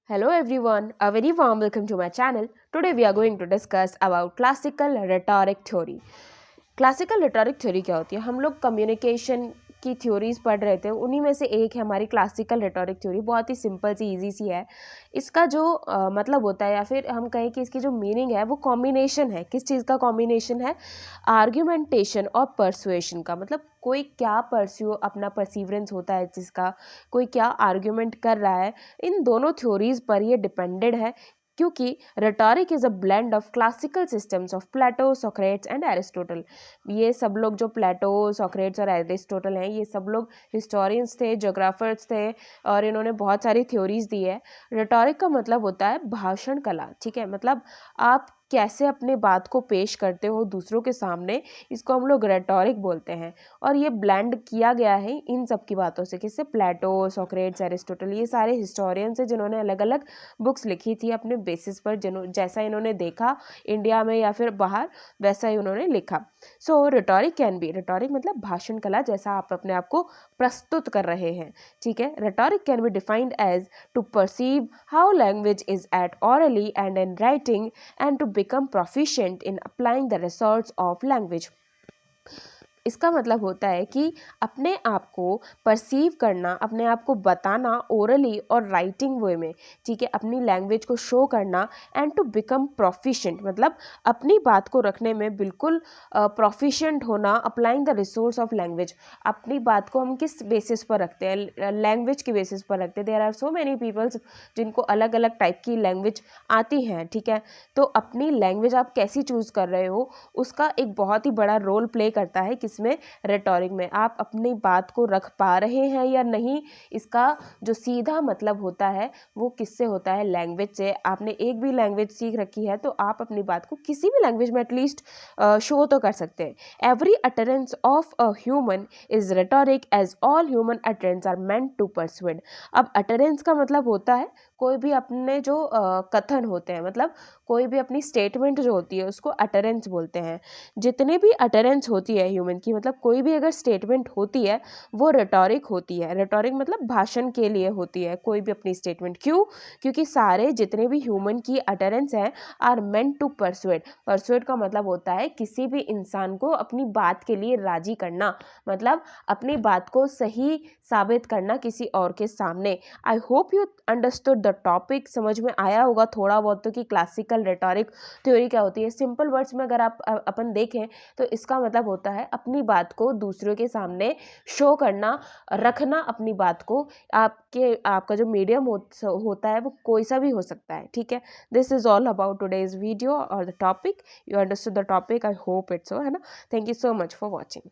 Hello everyone, a very warm welcome to my channel. Today we are going to discuss about classical rhetoric theory. Classical rhetoric theory क्या होती है? हम लोग communication की theories पढ़ रहे थे, उन्हीं में से एक है हमारी क्लासिकल रिटोरिक थ्योरी। बहुत ही सिंपल सी इजी सी है। इसका जो मतलब होता है, या फिर हम कहें कि इसकी जो मीनिंग है वो कॉम्बिनेशन है। किस चीज़ का कॉम्बिनेशन है? आर्ग्यूमेंटेशन और परसुएशन का। मतलब कोई क्या परस्यू अपना परसीवरेंस होता है जिसका, कोई क्या आर्ग्यूमेंट कर रहा है, इन दोनों थ्योरीज पर ये डिपेंडेड है। क्योंकि rhetoric is a blend of classical systems of Plato, Socrates and Aristotle. ये सब लोग जो प्लेटो, सोक्रेट्स और एरिस्टोटल हैं, ये सब लोग हिस्टोरियंस थे, जोग्राफर्स थे, और इन्होंने बहुत सारी थ्योरीज दी है। रेटोरिक का मतलब होता है भाषण कला, ठीक है? मतलब आप कैसे अपने बात को पेश करते हो दूसरों के सामने, इसको हम लोग रेटोरिक बोलते हैं। और ये ब्लेंड किया गया है इन सब की बातों से। किससे? प्लेटो, सोक्रेट्स, एरिस्टोटल, ये सारे हिस्टोरियंस हैं जिन्होंने अलग अलग बुक्स लिखी थी अपने बेसिस पर, जैसा इन्होंने देखा इंडिया में या फिर बाहर, वैसा ही उन्होंने लिखा। सो रिटोरिक कैन बी, रिटोरिक मतलब भाषण कला, जैसा आप अपने आप को प्रस्तुत कर रहे हैं, ठीक है? Rhetoric can be defined as to perceive how language is at orally and in writing and to become proficient in applying the resorts of language. इसका मतलब होता है कि अपने आप को परसीव करना, अपने आप को बताना ओरली और राइटिंग वे में, ठीक है? अपनी लैंग्वेज को शो करना, एंड टू बिकम प्रोफिशिएंट मतलब अपनी बात को रखने में बिल्कुल प्रोफिशिएंट होना। Applying the resource of language, अपनी बात को हम किस बेसिस पर रखते हैं? लैंग्वेज की बेसिस पर रखते हैं। There are so many peoples जिनको अलग अलग टाइप की लैंग्वेज आती हैं, ठीक है? तो अपनी लैंग्वेज आप कैसी चूज़ कर रहे हो, उसका एक बहुत ही बड़ा रोल प्ले करता है किसमें? रेटोरिक में। आप अपनी बात को रख पा रहे हैं या नहीं, इसका जो सीधा मतलब होता है वो किससे होता है? लैंग्वेज से। आपने एक भी लैंग्वेज सीख रखी है तो आप अपनी बात को किसी भी लैंग्वेज में एटलीस्ट शो तो कर सकते हैं। Every utterance of a human is rhetoric as all human utterance are meant to persuade. अब अटरेंस का मतलब होता है कोई भी अपने जो कथन होते हैं, मतलब कोई भी अपनी स्टेटमेंट जो होती है उसको अटरेंस बोलते हैं। जितने भी अटरेंस होती है ह्यूमन की, मतलब कोई भी अगर स्टेटमेंट होती है वो रेटोरिक होती है। रेटोरिक मतलब भाषण के लिए होती है कोई भी अपनी स्टेटमेंट। क्यों? क्योंकि सारे जितने भी ह्यूमन की अटरेंस हैं are meant to persuade. Persuade का मतलब होता है किसी भी इंसान को अपनी बात के लिए राजी करना, मतलब अपनी बात को सही साबित करना किसी और के सामने। I hope you understood the topic. समझ में आया होगा थोड़ा बहुत तो कि क्लासिकल रेटोरिक थ्योरी क्या होती है। सिंपल वर्ड्स में अगर आप अपन देखें तो इसका मतलब होता है अपनी बात को दूसरों के सामने शो करना, रखना अपनी बात को। आपका जो मीडियम होता है वो कोई सा भी हो सकता है, ठीक है? This is all about today's video और the topic. You understood the topic, I hope it's so, है ना? Thank you so much for watching.